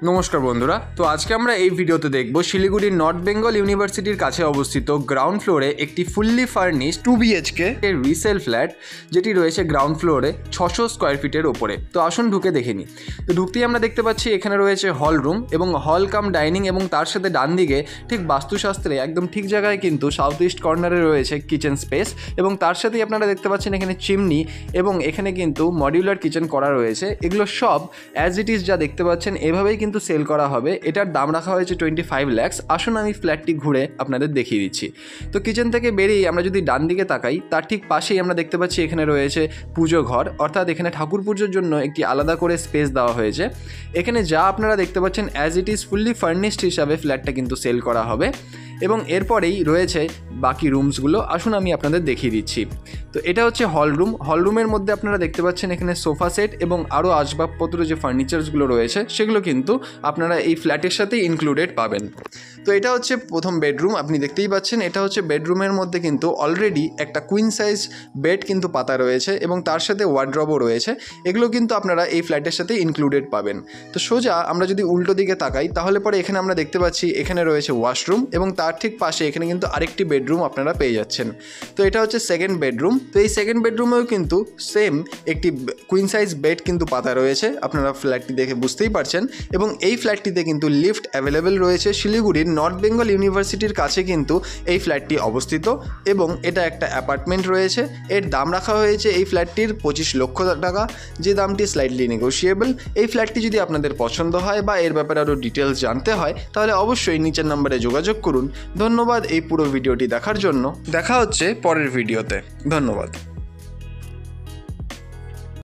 নমস্কার বন্ধুরা, তো আজকে আমরা এই ভিডিওতে দেখব শিলিগুড়ির নর্থ বেঙ্গল ইউনিভার্সিটির কাছে অবস্থিত গ্রাউন্ড ফ্লোরে একটি ফুললি ফার্নিশড 2BHK এর রিসেল ফ্ল্যাট, যেটি রয়েছে গ্রাউন্ড ফ্লোরে 600 স্কোয়ার ফিটের ওপরে। তো আসুন ঢুকে দেখে নিই। তো ঢুকতেই আমরা দেখতে পাচ্ছি এখানে রয়েছে হল রুম এবং হল কাম ডাইনিং, এবং তার সাথে ডান দিকে ঠিক বাস্তুশাস্ত্রে একদম ঠিক জায়গায় কিন্তু সাউথ ইস্ট কর্নারে রয়েছে কিচেন স্পেস, এবং তার সাথেই আপনারা দেখতে পাচ্ছেন এখানে চিমনি, এবং এখানে কিন্তু মডিউলার কিচেন করা রয়েছে। এগুলো সব অ্যাজ ইট ইজ যা দেখতে পাচ্ছেন এভাবেই কিন্তু সেল করা হবে। এটার দাম রাখা হয়েছে 25 লাখ। আসুন আমি ফ্ল্যাটটি ঘুরে আপনাদের দেখিয়ে দিচ্ছি। তো কিচেন থেকে বেরিয়ে আমরা যদি ডান দিকে তাকাই, তার ঠিক পাশেই আমরা দেখতে পাচ্ছি এখানে রয়েছে পুজো ঘর, অর্থাৎ এখানে ঠাকুর পুজোর জন্য একটি আলাদা করে স্পেস দেওয়া হয়েছে। এখানে যা আপনারা দেখতে পাচ্ছেন as it is fully furnished হিসাবে ফ্ল্যাটটা কিন্তু সেল করা হবে, এবং এরপরেই রয়েছে বাকি রুমসগুলো। আসুন আমি আপনাদের দেখিয়ে দিচ্ছি। তো এটা হচ্ছে হল রুম। হল রুমের মধ্যে আপনারা দেখতে পাচ্ছেন এখানে সোফা সেট এবং আরও আসবাবপত্র যে ফার্নিচার্সগুলো রয়েছে সেগুলো কিন্তু আপনারা এই ফ্ল্যাটের সাথে ইনক্লুডেড পাবেন। তো এটা হচ্ছে প্রথম বেডরুম। আপনি দেখতেই পাচ্ছেন এটা হচ্ছে বেডরুমের মধ্যে কিন্তু অলরেডি একটা কুইন সাইজ বেড কিন্তু পাতা রয়েছে, এবং তার সাথে ওয়ার্ড্রবও রয়েছে। এগুলো কিন্তু আপনারা এই ফ্ল্যাটের সাথে ইনক্লুডেড পাবেন। তো সোজা আমরা যদি উল্টো দিকে তাকাই, তাহলে পরে এখানে আমরা দেখতে পাচ্ছি এখানে রয়েছে ওয়াশরুম, এবং তার ঠিক পাশে এখানে কিন্তু আরেকটি বেডরুম আপনারা পেয়ে যাচ্ছেন। তো এটা হচ্ছে সেকেন্ড বেডরুম। তো এই সেকেন্ড বেডরুমেও কিন্তু সেম একটি কুইন সাইজ বেড কিন্তু পাতা রয়েছে, আপনারা ফ্ল্যাটটি দেখে বুঝতেই পারছেন। এবং এই ফ্ল্যাটটিতে কিন্তু লিফট অ্যাভেলেবেল রয়েছে। শিলিগুড়ির নর্থ বেঙ্গল ইউনিভার্সিটির কাছে কিন্তু এই ফ্ল্যাটটি অবস্থিত, এবং এটা একটা অ্যাপার্টমেন্ট রয়েছে। এর দাম রাখা হয়েছে এই ফ্ল্যাটটির 25 লক্ষ টাকা, যে দামটি স্লাইটলি নেগোশিয়েবল। এই ফ্ল্যাটটি যদি আপনাদের পছন্দ হয় বা এর ব্যাপারে আরও ডিটেলস জানতে হয়, তাহলে অবশ্যই নিচের নাম্বারে যোগাযোগ করুন। ধন্যবাদ এই পুরো ভিডিওটি দেখার জন্য। দেখা হচ্ছে পরের ভিডিওতে। ধন্যবাদ।